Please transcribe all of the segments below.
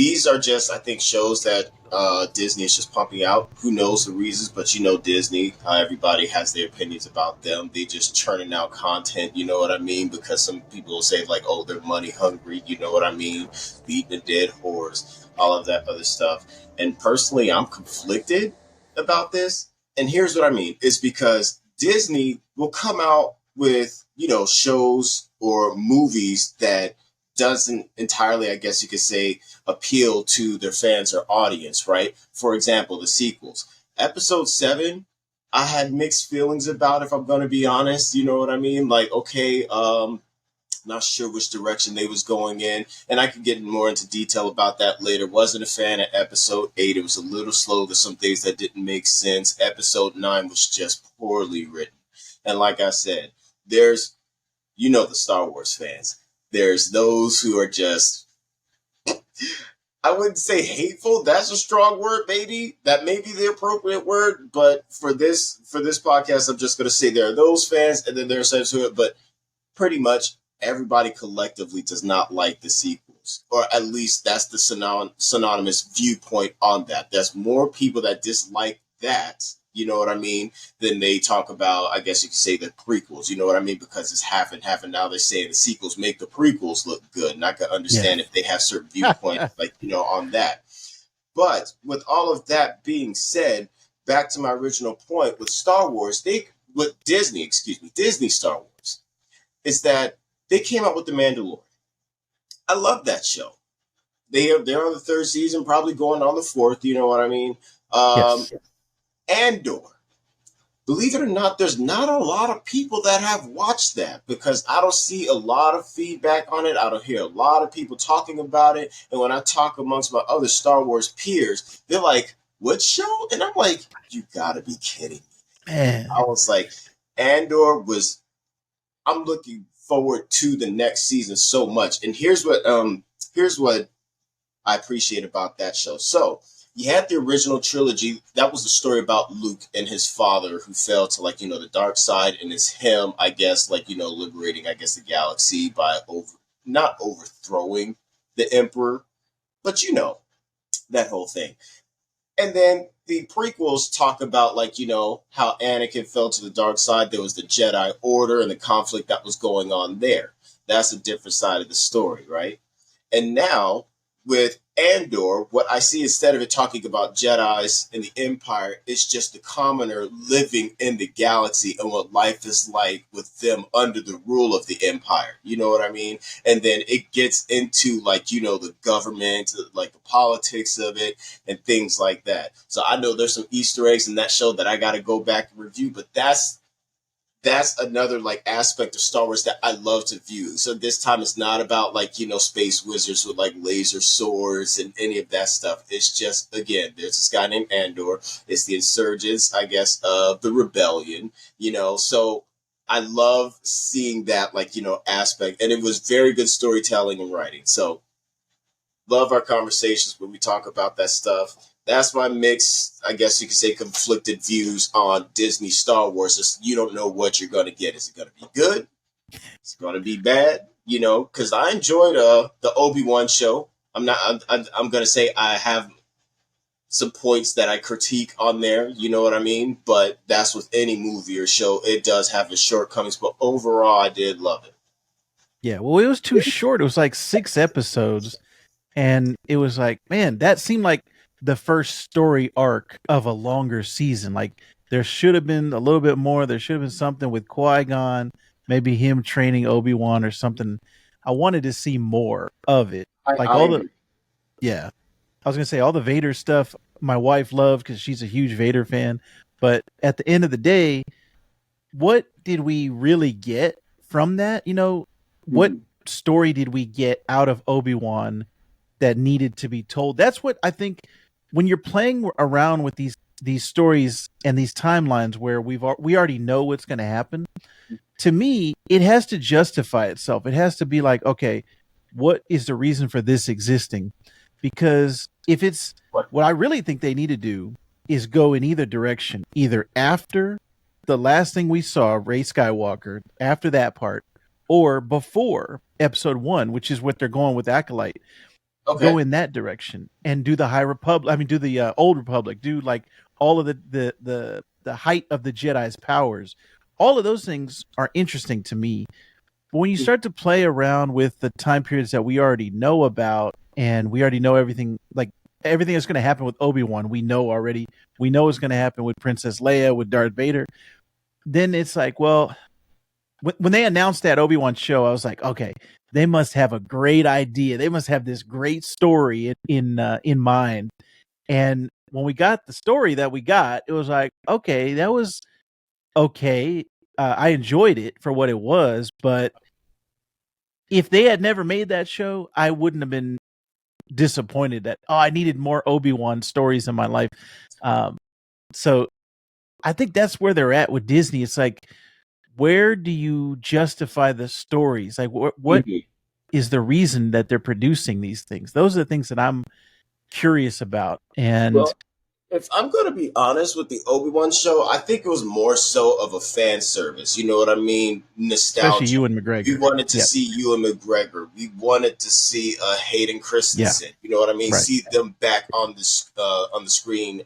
these are just, I think, shows that Disney is just pumping out. Who knows the reasons, but you know Disney, everybody has their opinions about them. They just churning out content, you know what I mean? Because some people will say like, oh, they're money hungry, you know what I mean? Beating a dead horse, all of that other stuff. And personally, I'm conflicted about this. And here's what I mean: it's because Disney will come out with, you know, shows or movies that doesn't entirely, I guess you could say, appeal to their fans or audience, right? For example, the sequels. Episode 7, I had mixed feelings about, if I'm going to be honest. You know what I mean? Like, okay, not sure which direction they was going in, and I could get more into detail about that later. Wasn't a fan of episode 8. It was a little slow. There's some things that didn't make sense. Episode 9 was just poorly written. And like I said, there's, you know, the Star Wars fans. There's those who are just, I wouldn't say hateful. That's a strong word, maybe. That may be the appropriate word. But for this podcast, I'm just going to say there are those fans, and then there are some who, but pretty much everybody collectively does not like the sequels, or at least that's the synonymous viewpoint on that. There's more people that dislike that, you know what I mean, than they talk about, I guess you could say, the prequels, you know what I mean, because it's half and half, and now they're saying the sequels make the prequels look good, and I can understand if they have certain viewpoints, like, you know, on that. But with all of that being said, back to my original point with Star Wars, Disney Star Wars, is that they came out with The Mandalorian. I love that show. They're on the 3rd season, probably going on the 4th. You know what I mean? Yes. Andor. Believe it or not, there's not a lot of people that have watched that because I don't see a lot of feedback on it. I don't hear a lot of people talking about it. And when I talk amongst my other Star Wars peers, they're like, "What show?" And I'm like, "You gotta be kidding me." Man. I was like, Andor was. I'm looking forward to the next season so much. And here's what I appreciate about that show. So you had the original trilogy. That was the story about Luke and his father who fell to, like, you know, the dark side, and it's him, I guess, like, you know, liberating, I guess, the galaxy by not overthrowing the Emperor, but you know, that whole thing. And then the prequels talk about, like, you know, how Anakin fell to the dark side. There was the Jedi Order and the conflict that was going on there. That's a different side of the story, right? And now with Andor, what I see, instead of it talking about Jedis and the Empire, it's just the commoner living in the galaxy and what life is like with them under the rule of the Empire. You know what I mean? And then it gets into, like, you know, the government, like the politics of it and things like that. So I know there's some Easter eggs in that show that I got to go back and review, but that's another, like, aspect of Star Wars that I love to view. So this time it's not about, like, you know, space wizards with, like, laser swords and any of that stuff. It's just, again, there's this guy named Andor. It's the insurgents, I guess, of the rebellion, you know. So I love seeing that, like, you know, aspect. And it was very good storytelling and writing. So love our conversations when we talk about that stuff. That's my mix, I guess you could say, conflicted views on Disney Star Wars. You don't know what you're going to get. Is it going to be good? Is it going to be bad? You know, because I enjoyed the Obi-Wan show. I'm going to say I have some points that I critique on there. You know what I mean? But that's with any movie or show. It does have its shortcomings. But overall, I did love it. Yeah. Well, it was too short. It was like 6 episodes. And it was like, man, that seemed like the first story arc of a longer season. Like, there should have been a little bit more. There should have been something with Qui-Gon, maybe him training Obi-Wan or something. I wanted to see more of it. Like I all the, agree. yeah. I was going to say all the Vader stuff my wife loved because she's a huge Vader fan. But at the end of the day, what did we really get from that? You know, what Mhm. story did we get out of Obi-Wan that needed to be told? That's what I think when you're playing around with these stories and these timelines where we already know what's going to happen. To me, it has to justify itself. It has to be like, okay, what is the reason for this existing? Because if it's what I really think they need to do is go in either direction, either after the last thing we saw, Rey Skywalker, after that part, or before episode 1, which is what they're going with Acolyte. go Okay. in that direction and do the High Republic. I mean, do the Old Republic. Do like all of the height of the Jedi's powers. All of those things are interesting to me. But when you start to play around with the time periods that we already know about, and we already know everything, like everything that's going to happen with Obi-Wan, we know already. We know what's going to happen with Princess Leia, with Darth Vader. Then it's like, well, when they announced that Obi-Wan show, I was like, okay, they must have a great idea. They must have this great story in mind. And when we got the story that we got, it was like, okay, that was okay. I enjoyed it for what it was, but if they had never made that show, I wouldn't have been disappointed that, oh, I needed more Obi-Wan stories in my life. Um, so I think that's where they're at with Disney. It's like, where do you justify the stories? Like, what Mhm. is the reason that they're producing these things? Those are the things that I'm curious about. And Well, if I'm going to be honest with the Obi-Wan show, I think it was more so of a fan service. You know what I mean? especially Nostalgia. Ewan We McGregor. wanted to Yeah. see Ewan McGregor. We wanted to see Hayden Yeah. Christensen. You know what I mean? Right. See them back on the screen.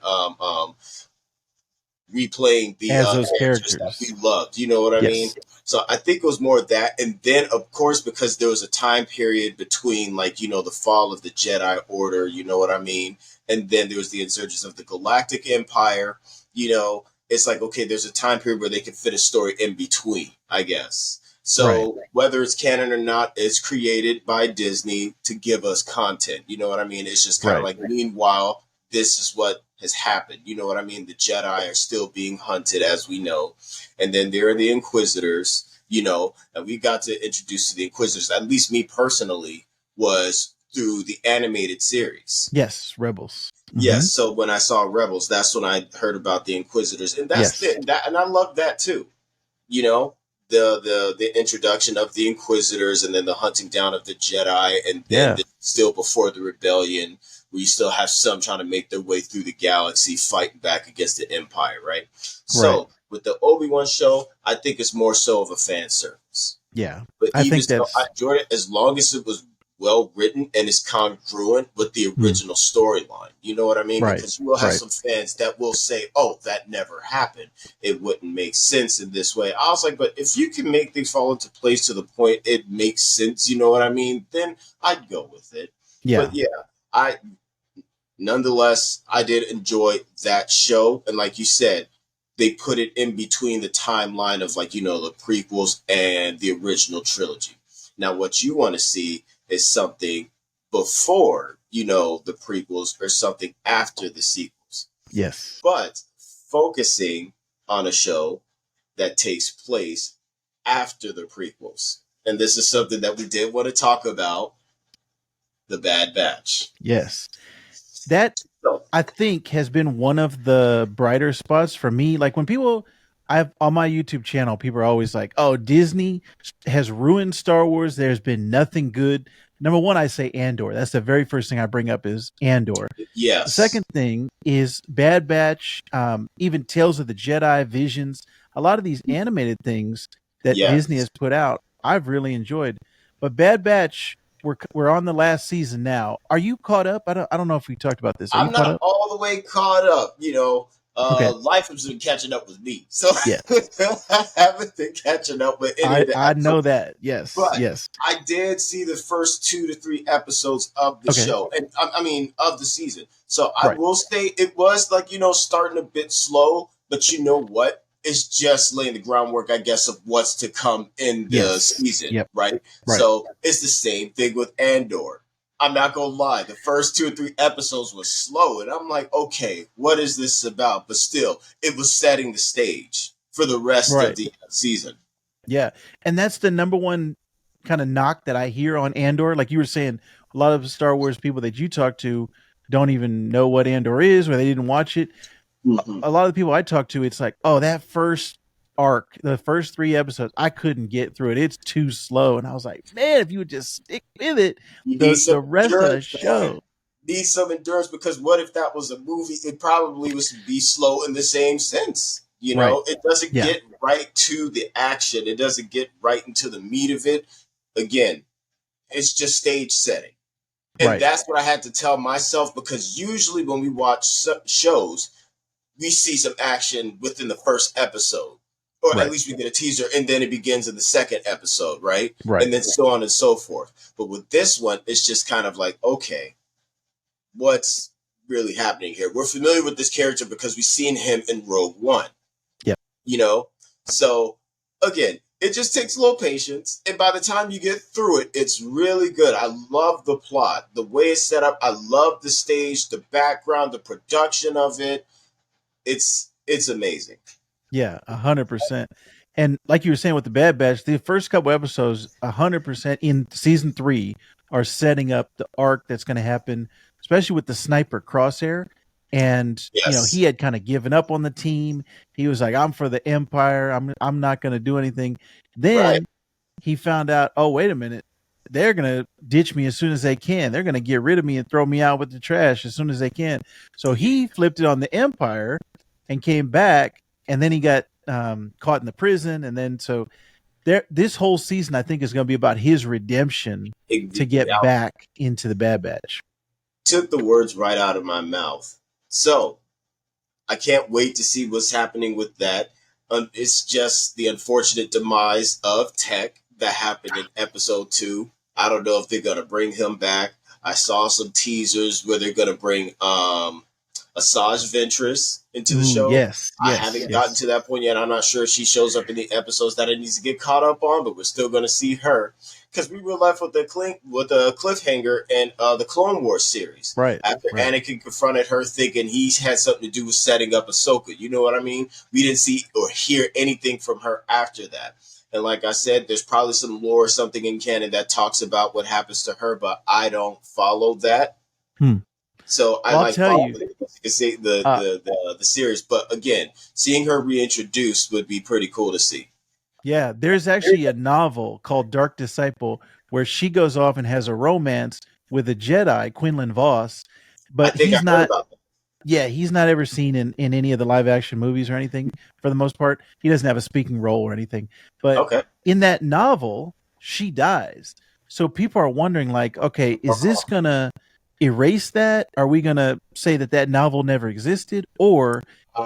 Replaying the As those characters that we characters. loved. You know what I mean? Yes. So I think it was more of that, and then of course because there was a time period between like the fall of the Jedi Order. You know what I mean? And then there was the insurgence of the Galactic Empire. It's like okay, there's a time period where they can fit a story in between, I guess. Right. So whether it's canon or not, it's created by Disney to give us content. You know what I mean? It's just kind of Right. like meanwhile this is what has happened. You know what I mean? The Jedi are still being hunted, as we know. And then there are the Inquisitors, and we got to introduce to the Inquisitors, at least me personally, was through the animated series. Yes. Rebels. Yes, Mm-hmm. so when I saw Rebels, that's when I heard about the Inquisitors. And Yes. and I love that too. You know, the introduction of the Inquisitors and then the hunting down of the Jedi, and then Yeah. still before the rebellion, where you still have some trying to make their way through the galaxy, fighting back against the Empire, right? Right. So with the Obi-Wan show, I think it's more so of a fan service. Yeah. But I even think so, I that's. enjoyed it as long as it was well written and is congruent with the Mm, original storyline. You know what I mean? right. Because you will have Right. some fans that will say, "Oh, that never happened. It wouldn't make sense in this way." I was like, "But if you can make things fall into place to the point it makes sense, you know what I mean? Then I'd go with it." Yeah. But yeah, I nonetheless I did enjoy that show, and like you said, they put it in between the timeline of like the prequels and the original trilogy. Now what you want to see is something before the prequels or something after the sequels, Yes. but focusing on a show that takes place after the prequels. And this is something that we did want to talk about: the Bad Batch. Yes. That So I think has been one of the brighter spots for me. Like when people, I've on my YouTube channel, people are always like, "Oh, Disney has ruined Star Wars. There's been nothing good." Number one, I say Andor. That's the very first thing I bring up is Andor. The second yes, thing is Bad Batch, even Tales of the Jedi, Visions. A lot of these animated things that Disney yes. has put out, I've really enjoyed. But Bad Batch, we're on the last season now. Are you caught up? I don't know if we talked about this. Are you I'm caught not up? all the way caught up. Okay. Life has been catching up with me, so Yeah. I haven't been catching up with any I of the I know episodes. that. Yes. But Yes. I did see the first 2 to 3 episodes of the Okay. show, and I mean of the season. So I Right. will say it was like starting a bit slow, but you know what? It's just laying the groundwork, I guess, of what's to come in the Yes. season, Yep. right? Right. So it's the same thing with Andor. I'm not gonna lie, the first 2 or 3 episodes was slow, and I'm like, okay, what is this about? But still, it was setting the stage for the rest of Right. the season. Yeah. And that's the number one kind of knock that I hear on Andor. Like you were saying, a lot of Star Wars people that you talk to don't even know what Andor is or they didn't watch it. Mm-hmm. A lot of the people I talk to, it's like, oh, that first arc, the first 3 episodes, I couldn't get through it. It's too slow. And I was like, man, if you would just stick with it, You need the some rest of the endurance, man. show. Need some endurance because what if that was a movie? It probably was be slow in the same sense. Right. It doesn't Yeah. get right to the action. It doesn't get right into the meat of it. Again, it's just stage setting. And Right. that's what I had to tell myself, because usually when we watch shows, we see some action within the first episode, or at Right. least we get a teaser, and then it begins in the second episode, right? Right. And then so on and so forth. But with this one, it's just kind of like, okay, what's really happening here? We're familiar with this character because we've seen him in Rogue One, Yeah. you know? So again, it just takes a little patience. And by the time you get through it, it's really good. I love the plot, the way it's set up. I love the stage, the background, the production of it. It's amazing. Yeah, 100%. And like you were saying with the Bad Batch, the first couple episodes, 100% in season 3 are setting up the arc that's going to happen, especially with the sniper Crosshair. And he Yes. had kind of given up on the team. He was like, "I'm for the Empire. I'm not going to do anything." Right. Then he found out, oh, wait a minute, they're going to ditch me as soon as they can. They're going to get rid of me and throw me out with the trash as soon as they can. So he flipped it on the Empire and came back, and then he got caught in the prison. And then so this whole season, I think, is going to be about his redemption to get Y'all back into the Bad Batch. took the words right out of my mouth. So I can't wait to see what's happening with that. It's just the unfortunate demise of Tech that happened in episode 2. I don't know if they're gonna bring him back. I saw some teasers where they're gonna bring Asajj Ventress into the Ooh, show. yes, I yes, haven't gotten yes. to that point yet. I'm not sure if she shows up in the episodes that it needs to get caught up on, but we're still going to see her, because we were left with the cliffhanger in the Clone Wars series Right, after right. Anakin confronted her, thinking he had something to do with setting up Ahsoka. You know what I mean? We didn't see or hear anything from her after that. And like I said, there's probably some lore or something in canon that talks about what happens to her, but I don't follow that. Hmm. So I Well, I'll might tell follow you, uh, the series, but again, seeing her reintroduced would be pretty cool to see. yeah, there's actually a novel called Dark Disciple where she goes off and has a romance with a Jedi, Quinlan Voss, I but think I he's heard not. about that. Yeah, he's not ever seen in any of the live action movies or anything for the most part. He doesn't have a speaking role or anything. But Okay. in that novel, she dies. So people are wondering, like, okay, is this Uh-huh. gonna erase that? Are we gonna say that that novel never existed, or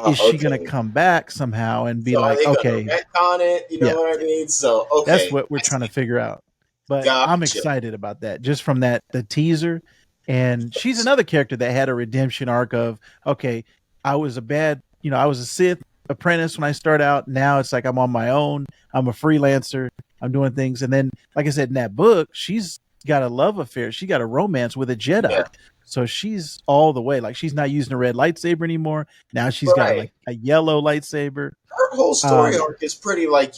is she gonna Okay. come back somehow and be So are like, they gonna okay, retcon it? You know yeah, what I mean? So that's okay, what we're I trying to see. figure out. But I'm Gotcha. excited about that just from that the teaser. And she's another character that had a redemption arc of, okay, I was a bad, I was a Sith apprentice when I start out. Now it's like I'm on my own. I'm a freelancer. I'm doing things. And then, like I said, in that book, she's got a love affair. She got a romance with a Yeah. Jedi. So she's all the way. Like she's not using a red lightsaber anymore. Now she's got Right. like a yellow lightsaber. Her whole story Um, arc is pretty, like,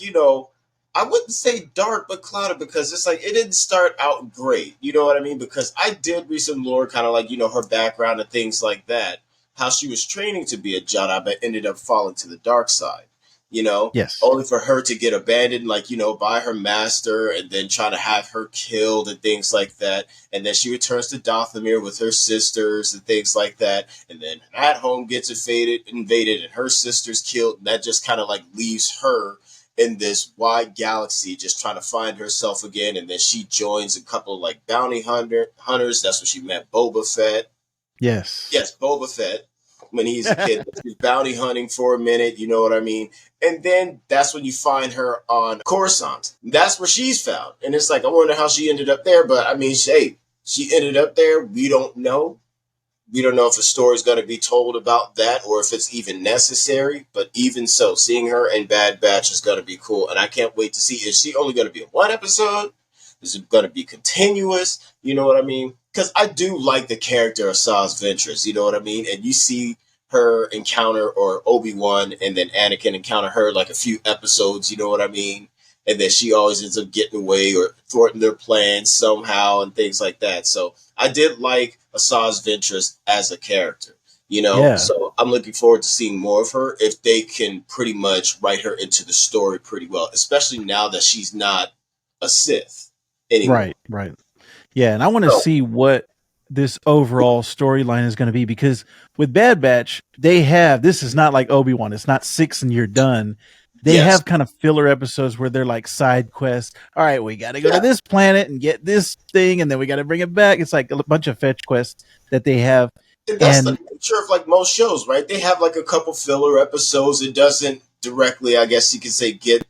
I wouldn't say dark but clouded, because it's like it didn't start out great. You know what I mean? Because I did read some lore, kind of like, her background and things like that. How she was training to be a Jedi, but ended up falling to the dark side. You know, yes. only for her to get abandoned, like, by her master, and then trying to have her killed and things like that. And then she returns to Dathomir with her sisters and things like that. And then at home gets invaded, and her sister's killed. And that just kind of like leaves her in this wide galaxy, just trying to find herself again. And then she joins a couple of like hunters. That's when she met Boba Fett. Yes. Yes, Boba Fett, when he's a kid. She's bounty hunting for a minute, you know what I mean? And then that's when you find her on Coruscant. That's where she's found. And it's like, I wonder how she ended up there. But I mean, she ended up there. We don't know. We don't know if a story is going to be told about that, or if it's even necessary. But even so, seeing her in Bad Batch is going to be cool. And I can't wait to see, is she only going to be in one episode? Is it going to be continuous? You know what I mean? Because I do like the character of Asajj Ventress. You know what I mean? And you see her encounter, or Obi-Wan, and then Anakin encounter her like a few episodes. You know what I mean? And then she always ends up getting away or thwarting their plans somehow and things like that. So I did like Asajj Ventress as a character. Yeah. So I'm looking forward to seeing more of her, if they can pretty much write her into the story pretty well, especially now that she's not a Sith anymore. Right. Right. Yeah, and I want to So, see what this overall storyline is going to be, because with Bad Batch, they have, this is not like Obi-Wan. It's not 6 and you're done. They Yes. have kind of filler episodes where they're like side quests. All right, we got to go to Yeah. this planet and get this thing, and then we got to bring it back. It's like a bunch of fetch quests that they have. And that's the And nature of like most shows, right? They have like a couple filler episodes. It doesn't directly, I guess you could say, get,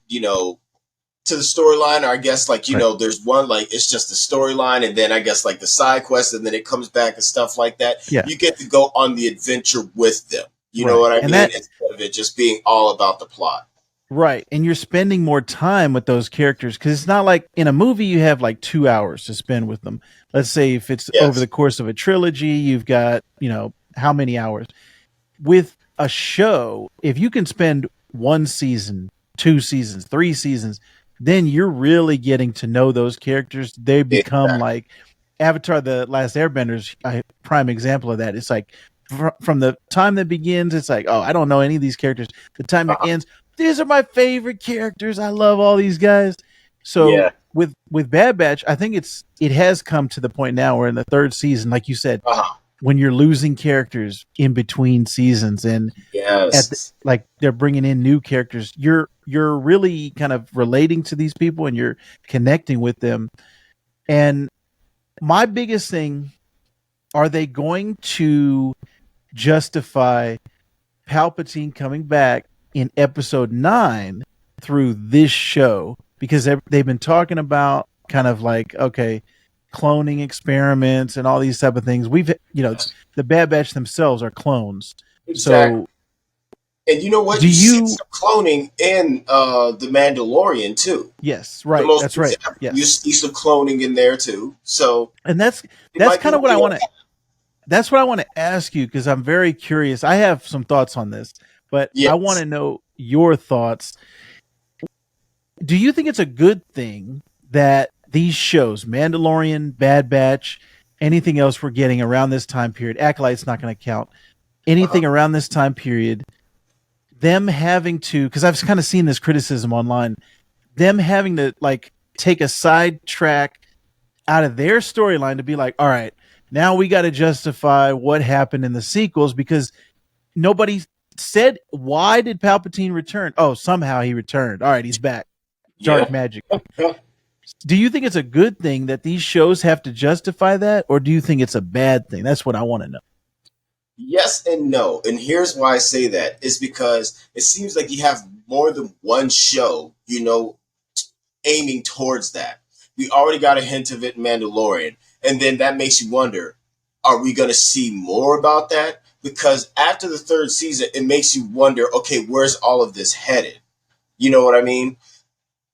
to the storyline, or I guess like, right, there's one like it's just the storyline, and then I guess like the side quest, and then it comes back and stuff like that. yeah, You get to go on the adventure with them. You know right, what I and mean? that Instead of it just being all about the plot. right, and you're spending more time with those characters because it's not like in a movie you have like 2 hours to spend with them. Let's say if it's over Yes. the course of a trilogy, you've got how many hours with a show. If you can spend one season, 2 seasons, 3 seasons, then you're really getting to know those characters. They become Exactly. like Avatar: The Last Airbenders, a prime example of that. It's like from the time that begins, it's like, oh, I don't know any of these characters. The time it Uh-huh. ends, these are my favorite characters. I love all these guys. So Yeah. with Bad Batch, I think it has come to the point now where in the third season, like you said, Uh-huh. when you're losing characters in between seasons and Yes. like they're bringing in new characters, you're really kind of relating to these people and you're connecting with them. And my biggest thing, are they going to justify Palpatine coming back in episode 9 through this show? Because they've been talking about kind of like, okay, cloning experiments and all these type of things. The Bad Batch themselves are clones. Exactly. So And you know what? do You see you some cloning in The Mandalorian too. yes, The right. most That's right. example. You Yes. see some cloning in there too. So And that's it that's might be kind of what I waiting on want to that's what I want to ask you because I'm very curious. I have some thoughts on this, but I want yes. to know your thoughts. Do you think it's a good thing that these shows, Mandalorian, Bad Batch, anything else we're getting around this time period, Acolyte's not going to count, Uh-huh. anything around this time period, them having to, because I've kind of seen this criticism online, them having to like take a side track out of their storyline to be like, all right, now we got to justify what happened in the sequels because nobody said why did Palpatine return? Oh, somehow he returned. All right, he's back. Dark Yeah. magic. Do you think it's a good thing that these shows have to justify that, or do you think it's a bad thing? That's what I want to know. Yes and no. And here's why I say that is because it seems like you have more than one show, aiming towards that. We already got a hint of it in Mandalorian. And then that makes you wonder, are we going to see more about that? Because after the third season, it makes you wonder, okay, where's all of this headed? You know what I mean?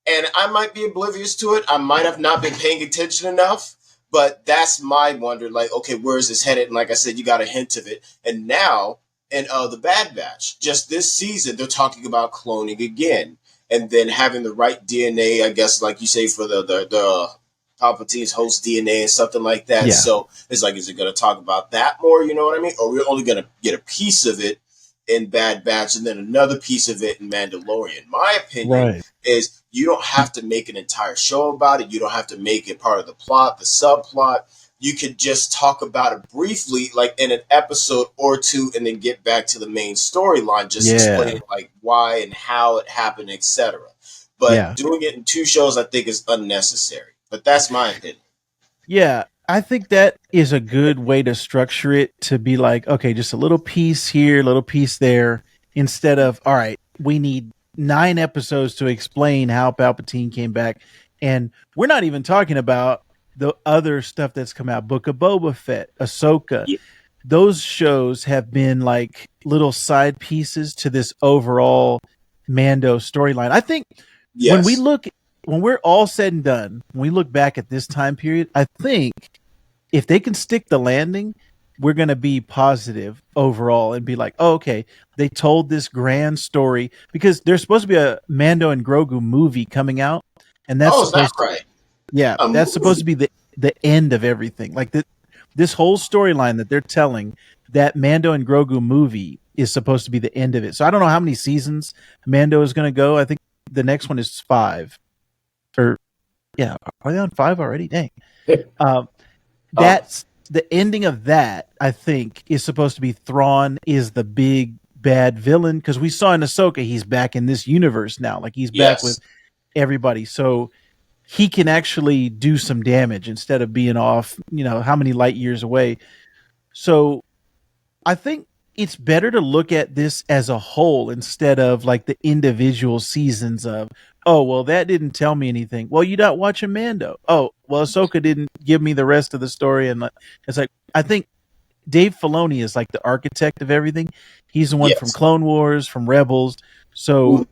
And I might be oblivious to it. I might have not been paying attention enough, but that's my wonder. Like, okay, where is this headed? And like I said, you got a hint of it. And now, in the Bad Batch, just this season, they're talking about cloning again, and then having the right DNA. I guess, like you say, for the Palpatine's host DNA and something like that. Yeah. So it's like, is it going to talk about that more? You know what I mean? Or we're only going to get a piece of it in Bad Batch, and then another piece of it in Mandalorian. My opinion Right. is you don't have to make an entire show about it. You don't have to make it part of the plot, the subplot. You could just talk about it briefly, like in an episode or two, and then get back to the main storyline, just Yeah. explaining like why and how it happened, etc. But Yeah. doing it in two shows, I think, is unnecessary. But that's my opinion. Yeah. I think that is a good way to structure it to be like, okay, just a little piece here, a little piece there, instead of, all right, we need 9 episodes to explain how Palpatine came back. And we're not even talking about the other stuff that's come out, Book of Boba Fett, Ahsoka. Y- Those shows have been like little side pieces to this overall Mando storyline. I think when we Yes. look, when we're all said and done, when we look back at this time period, I think if they can stick the landing, we're going to be positive overall and be like, oh, okay, they told this grand story because there's supposed to be a Mando and Grogu movie coming out, and that's Oh, is that supposed to, right? yeah, A that's supposed movie. to be the end of everything. Like this whole storyline that they're telling, that Mando and Grogu movie is supposed to be the end of it. So I don't know how many seasons Mando is going to go. I think the next one is 5. Or yeah, are they on 5 already? Dang. Um, Uh, that's the ending of that. I think is supposed to be Thrawn is the big bad villain, because we saw in Ahsoka he's back in this universe now, like he's back with Yes. everybody, so he can actually do some damage instead of being off, how many light years away. So I think it's better to look at this as a whole instead of like the individual seasons of, oh, well, that didn't tell me anything. Well, you not watching Mando. Oh, well, Ahsoka didn't give me the rest of the story. And it's like, I think Dave Filoni is like the architect of everything. He's the one from Yes. Clone Wars, from Rebels. So Ooh,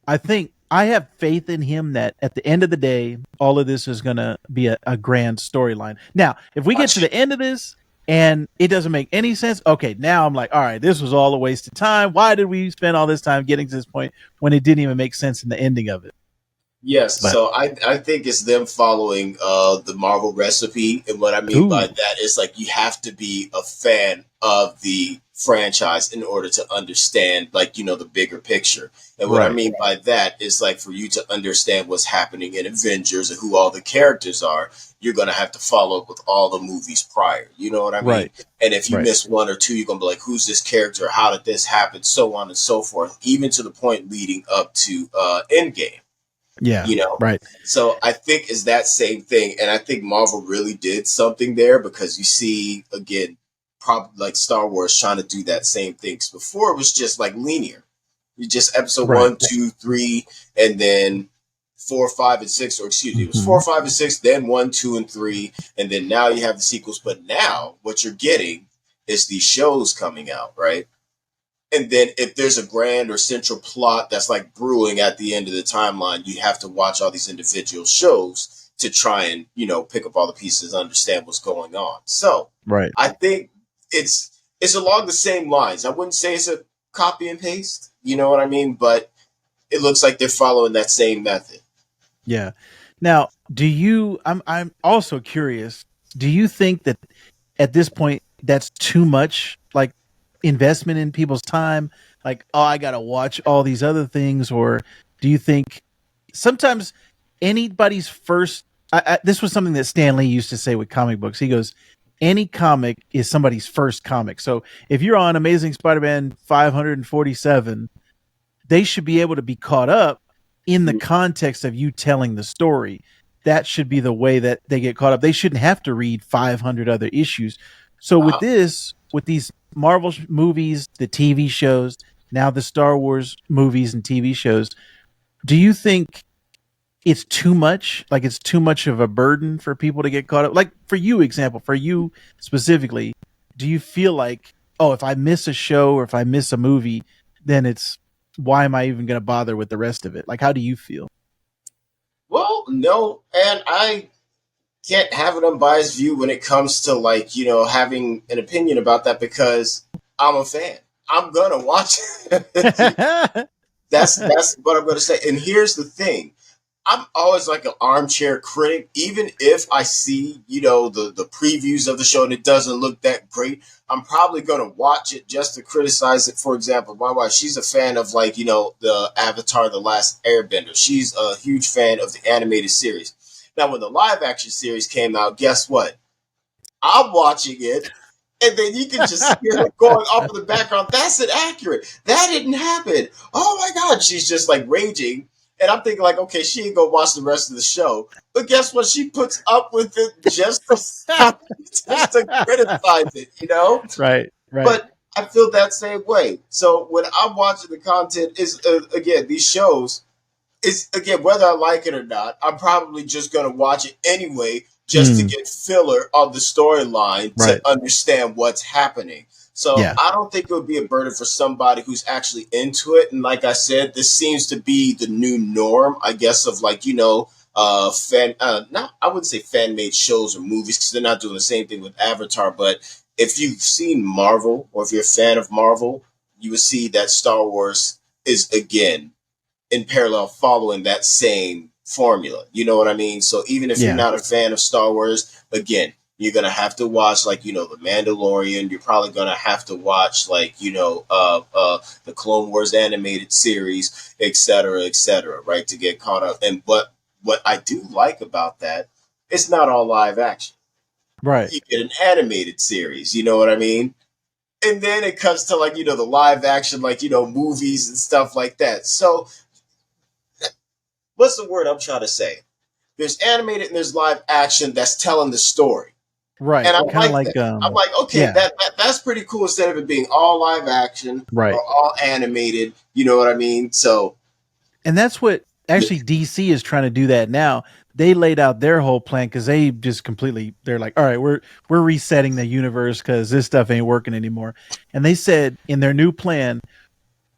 I think I have faith in him that at the end of the day, all of this is going to be a grand storyline. Now, if we get to gotcha. the end of this and it doesn't make any sense, okay, now I'm like, all right, this was all a waste of time. Why did we spend all this time getting to this point when it didn't even make sense in the ending of it? Yes, But, so I think it's them following the Marvel recipe, and what I mean by ooh, that is like you have to be a fan of the franchise in order to understand like the bigger picture. And what I right. mean by that is like for you to understand what's happening in Avengers and who all the characters are, you're gonna have to follow up with all the movies prior. You know what I mean? Right. And if you Right. miss one or two, you're gonna be like, who's this character? How did this happen? So on and so forth, even to the point leading up to Endgame. Yeah. you know Right. so I think it's that same thing, and I think Marvel really did something there because you see again probably like Star Wars trying to do that same thing. 'Cause before it was just like linear, you just episode Right. 1, 2, 3, and then 4, 5, and 6, or excuse me, it was Mm-hmm. 4, 5, and 6, then 1, 2, and 3, and then now you have the sequels. But now what you're getting is these shows coming out, right? And then if there's a grand or central plot that's like brewing at the end of the timeline, you have to watch all these individual shows to try and pick up all the pieces, understand what's going on. So Right. I think it's along the same lines. I wouldn't say it's a copy and paste, you know what I mean, but it looks like they're following that same method. Yeah. Now, I'm also curious, do you think that at this point that's too much like investment in people's time, like, oh, I got to watch all these other things? Or do you think sometimes anybody's first this was something that Stan Lee used to say with comic books. He goes, any comic is somebody's first comic. So if you're on Amazing Spider-Man 547, they should be able to be caught up in the context of you telling the story. That should be the way that they get caught up. They shouldn't have to read 500 other issues. So with Uh, this, with these Marvel movies, the TV shows, now the Star Wars movies and TV shows, do you think it's too much? Like it's too much of a burden for people to get caught up? Like for you specifically, do you feel like, oh, if I miss a show or if I miss a movie, then it's, why am I even going to bother with the rest of it? Like, how do you feel? well, no, and I can't have an unbiased view when it comes to like having an opinion about that because I'm a fan. I'm gonna watch it. That's what I'm gonna say. And here's the thing: I'm always like an armchair critic, even if I see, the previews of the show and it doesn't look that great. I'm probably gonna watch it just to criticize it. For example, my wife, she's a fan of like, the Avatar, The Last Airbender. She's a huge fan of the animated series. Now, when the live action series came out, guess what? I'm watching it, and then you can just hear her going off in the background. That's inaccurate. That didn't happen. Oh my God. She's just like raging. And I'm thinking, like, okay, she ain't gonna watch the rest of the show. But guess what? She puts up with it just to criticize it. Right, right. But I feel that same way. So when I'm watching the content, is again, these shows, it's again whether I like it or not, I'm probably just gonna watch it anyway, just to Mm, get filler on the storyline to right. understand what's happening. So Yeah. I don't think it would be a burden for somebody who's actually into it. And like I said, this seems to be the new norm, I guess, of like fan not I wouldn't say fan made shows or movies because they're not doing the same thing with Avatar. But if you've seen Marvel or if you're a fan of Marvel, you would see that Star Wars is again in parallel following that same formula. You know what I mean? So even if you're Yeah. not a fan of Star Wars, again, you're gonna have to watch like the Mandalorian. You're probably gonna have to watch like the Clone Wars animated series, etc., right, to get caught up. And but what I do like about that, it's not all live action. Right. You get an animated series. You know what I mean? and then it comes to like the live action, like movies and stuff like that. So what's the word I'm trying to say? There's animated and there's live action that's telling the story, and Right. I Kind of like like that. I'm like, okay, yeah, that's pretty cool. Instead of it being all live action or right. all animated, you know what I mean? So And that's what actually DC is trying to do that now. They laid out their whole plan because they just completely they're like, all right, we're resetting the universe because this stuff ain't working anymore. And they said in their new plan,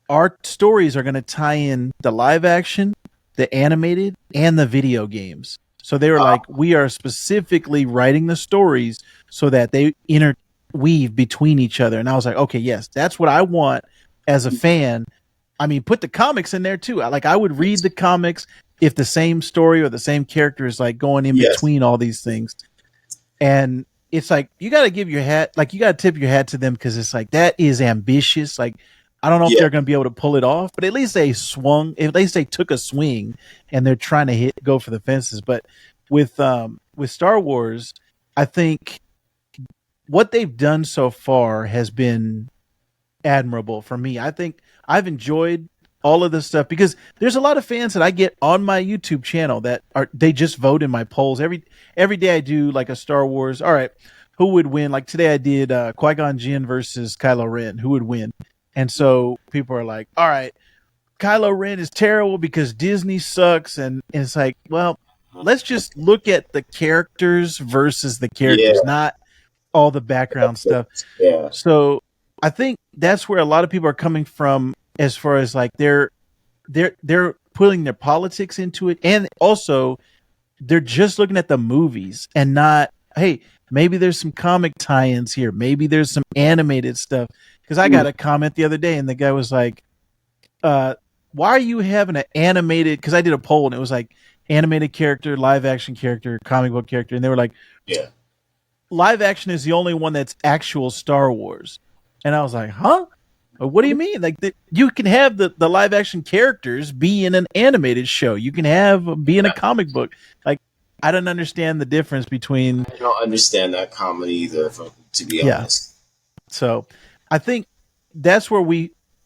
our stories are going to tie in the live action, the animated, and the video games. So they were uh, like, we are specifically writing the stories so that they interweave between each other. And I was like, okay, yes, that's what I want as a fan. I mean, put the comics in there too. I would read the comics if the same story or the same character is like going in yes, between all these things. And it's like you got to give your hat, like you got to tip your hat to them because it's like that is ambitious. Like I don't know if yeah, they're going to be able to pull it off, but at least they swung. At least they took a swing, and they're trying to go for the fences. But with Star Wars, I think what they've done so far has been admirable for me. I think I've enjoyed all of this stuff because there's a lot of fans that I get on my YouTube channel that are they just vote in my polls every day. I do like a Star Wars. All right, who would win? Like today, I did Qui-Gon Jinn versus Kylo Ren. Who would win? And so people are like, all right, Kylo Ren is terrible because Disney sucks, and it's like, well, let's just look at the characters versus the yeah, characters, not all the background stuff. yeah, So I think that's where a lot of people are coming from as far as like they're putting their politics into it, and also they're just looking at the movies and not, hey, maybe there's some comic tie-ins here, maybe there's some animated stuff. Because I got a comment the other day and the guy was like, uh why are you having an animated, because I did a poll and it was like animated character, live action character, comic book character, and they were like, yeah. live action is the only one that's actual Star Wars. And I was like, huh? What do you mean? Like you can have the live action characters be in an animated show. You can have be in a comic book. Like I don't understand the difference between I don't understand that comedy either, to be yeah. honest. So I think that's where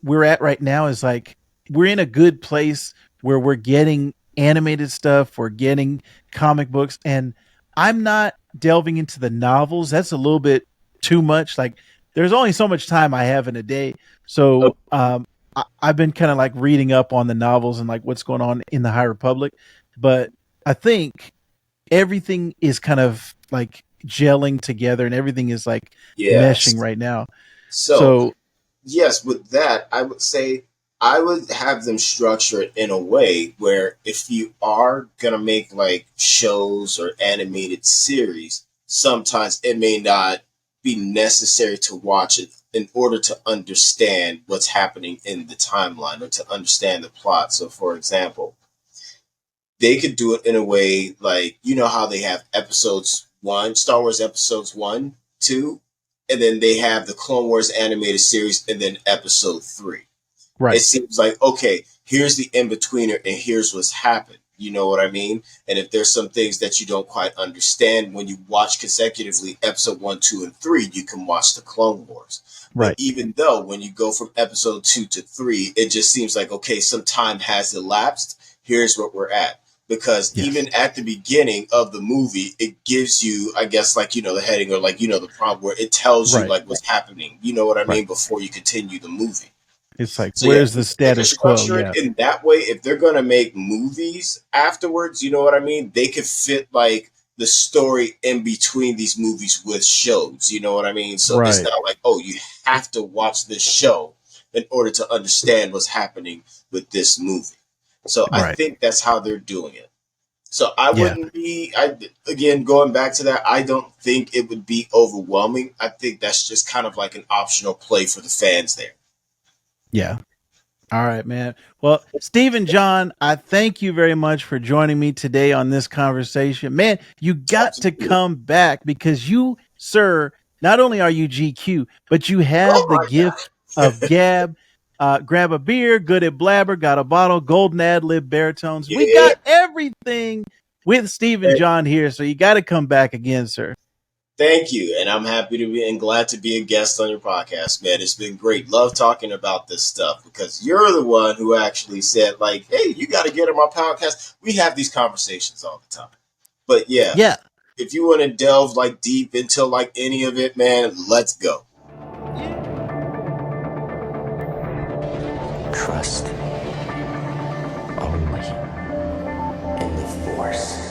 we're at right now is like we're in a good place where we're getting animated stuff, we're getting comic books, and I'm not delving into the novels. That's a little bit too much. Like there's only so much time I have in a day. Oh, So I've been kind of like reading up on the novels and like what's going on in the High Republic. But I think everything is kind of like gelling together and everything is like meshing yes. right now. So So yes, with that, I would say I would have them structure it in a way where if you are gonna make like shows or animated series, sometimes it may not be necessary to watch it in order to understand what's happening in the timeline or to understand the plot. So, for example, they could do it in a way like how they have episodes one, Star Wars episodes one, two, and then they have the Clone Wars animated series, and then episode three. It right. seems like, okay, here's the in betweener, and here's what's happened. You know what I mean? And if there's some things that you don't quite understand when you watch consecutively episode one, two, and three, you can watch the Clone Wars. But Right. even though when you go from episode two to three, it just seems like, okay, some time has elapsed. Here's what we're at. Because Yes. even at the beginning of the movie, it gives you, I guess, like, the heading or like, the prompt where it tells you Right. like what's happening. You know what I Right. mean? Before you continue the movie. It's like So yeah, where's the if they can status quo? structure it Yeah. in that way, if they're gonna make movies afterwards, you know what I mean? They could fit like the story in between these movies with shows. You know what I mean? So it's Right. not like, oh, you have to watch this show in order to understand what's happening with this movie. So I Right. think that's how they're doing it. So I Yeah. wouldn't be. I again going back to that. I don't think it would be overwhelming. I think that's just kind of like an optional play for the fans there. Yeah. All right, man. Well, Stephen John, I thank you very much for joining me today on this conversation. Man, you got to Absolutely. come back because you, sir, not only are you GQ, but you Oh have the my gift of god. gab. Grab a beer, good at blabber, got a bottle, golden ad lib baritones. We Yeah. got everything with Stephen John here, so you got to come back again, sir. Thank you, and I'm happy to be and glad to be a guest on your podcast, man. It's been great. Love talking about this stuff because you're the one who actually said, like, "Hey, you got to get on my podcast." We have these conversations all the time, but yeah, Yeah. if you want to delve like deep into like any of it, man, let's go. Trust only in the Force.